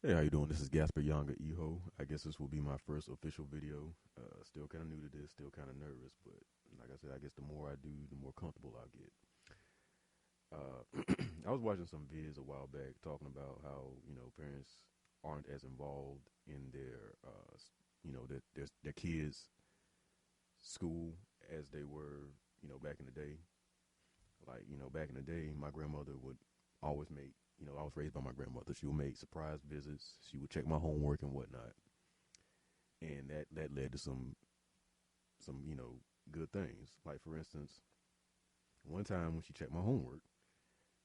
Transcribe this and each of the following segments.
Hey, how you doing? This is Gasper Younger Eho. I guess this will be my first official video. Still kind of new to this, still kind of nervous, but like I said, I guess the more I do, the more comfortable I'll get. I was watching some vids a while back talking about how parents aren't as involved in their kids' school as they were back in the day. Like back in the day, my grandmother would always make I was raised by my grandmother. She would make surprise visits. She would check my homework and whatnot, and that led to some good things. Like for instance, one time when she checked my homework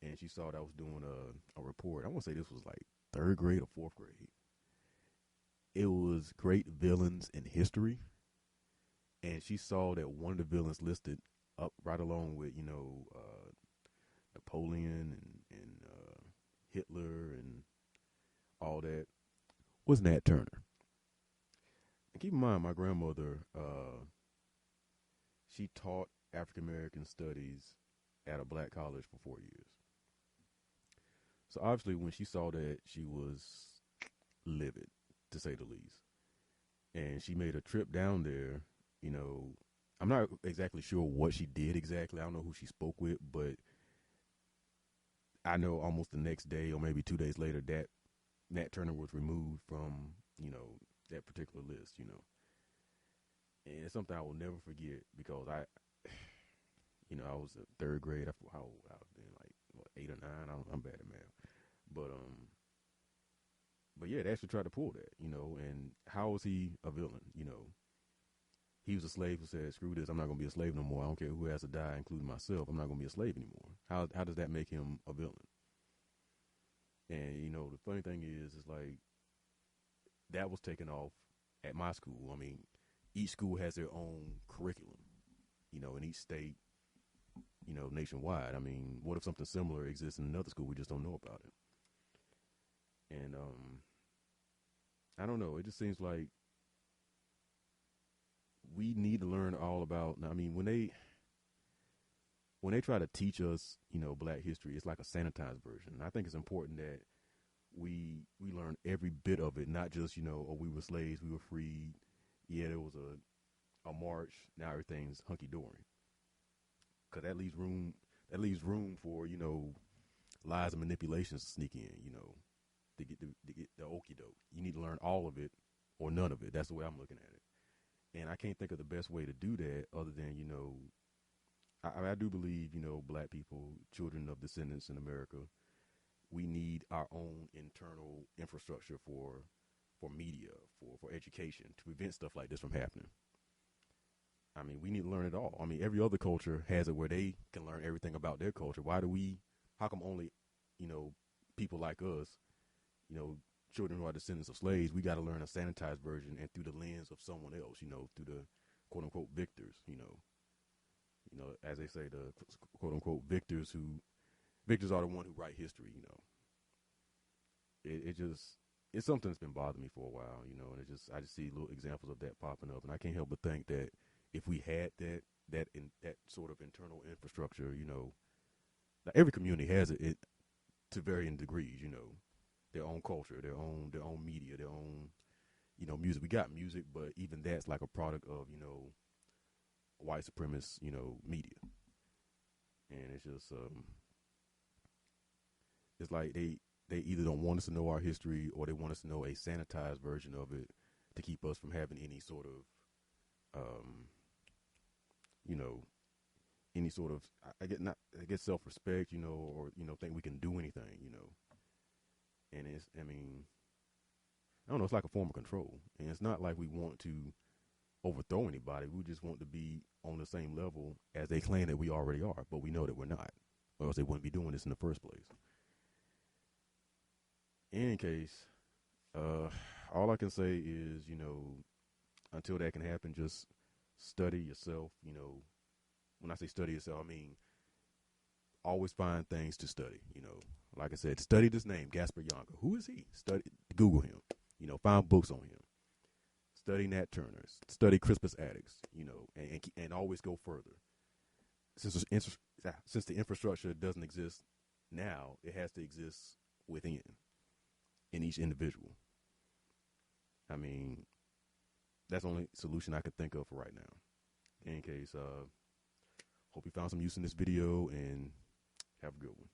and she saw that I was doing a report. I want to say this was like third grade or fourth grade. It was great villains in history, and she saw that one of the villains listed up right along with Napoleon and Hitler and all that was Nat Turner. And keep in mind, my grandmother, she taught African American studies at a black college for 4 years. So obviously, when she saw that, she was livid, to say the least. And she made a trip down there. You know, I'm not exactly sure what she did exactly. I don't know who she spoke with, but I know almost the next day or maybe 2 days later that Nat Turner was removed from that particular list. And it's something I will never forget because I was in third grade. How old I was then, like what, 8 or 9. I'm bad at math, but yeah, they actually tried to pull that. And how was he a villain? He was a slave who said, "Screw this! I'm not gonna be a slave no more. I don't care who has to die, including myself. I'm not gonna be a slave anymore." How does that make him a villain? And the funny thing is like that was taken off at my school. I mean, each school has their own curriculum, in each state, nationwide. I mean, what if something similar exists in another school? We just don't know about it. And I don't know. It just seems like we need to learn all about. I mean, when they try to teach us, Black history, it's like a sanitized version. And I think it's important that we learn every bit of it, not just oh, we were slaves, we were freed. Yeah, there was a march. Now everything's hunky dory. Because that leaves room for lies and manipulations to sneak in. To get the okie doke. You need to learn all of it or none of it. That's the way I'm looking at it. And I can't think of the best way to do that other than I do believe Black people, children of descendants in America, we need our own internal infrastructure for media, for education, to prevent stuff like this from happening. I mean, we need to learn it all. I mean, every other culture has it where they can learn everything about their culture. How come only, people like us, you know, children who are descendants of slaves, we got to learn a sanitized version and through the lens of someone else, through the quote unquote victors, as they say, the quote unquote victors are the one who write history, It just, it's something that's been bothering me for a while, and I just see little examples of that popping up, and I can't help but think that if we had that sort of internal infrastructure, like every community has it to varying degrees, their own culture, their own media, their own, music. We got music, but even that's like a product of, white supremacist, media. And it's just, it's like they either don't want us to know our history or they want us to know a sanitized version of it to keep us from having any sort of, you know, any sort of, I guess self respect, or think we can do anything, And I mean, I don't know. It's like a form of control, and it's not like we want to overthrow anybody. We just want to be on the same level as they claim that we already are, but we know that we're not, or else they wouldn't be doing this in the first place. In any case, all I can say is, until that can happen, just study yourself. When I say study yourself, I mean always find things to study. Like I said, study this name, Gasper Younger. Who is he? Google him. Find books on him. Study Nat Turner. Study Crispus Attucks. And always go further. Since the infrastructure doesn't exist now, it has to exist within. in each individual. I mean, that's the only solution I could think of for right now. In case, hope you found some use in this video, and have a good one.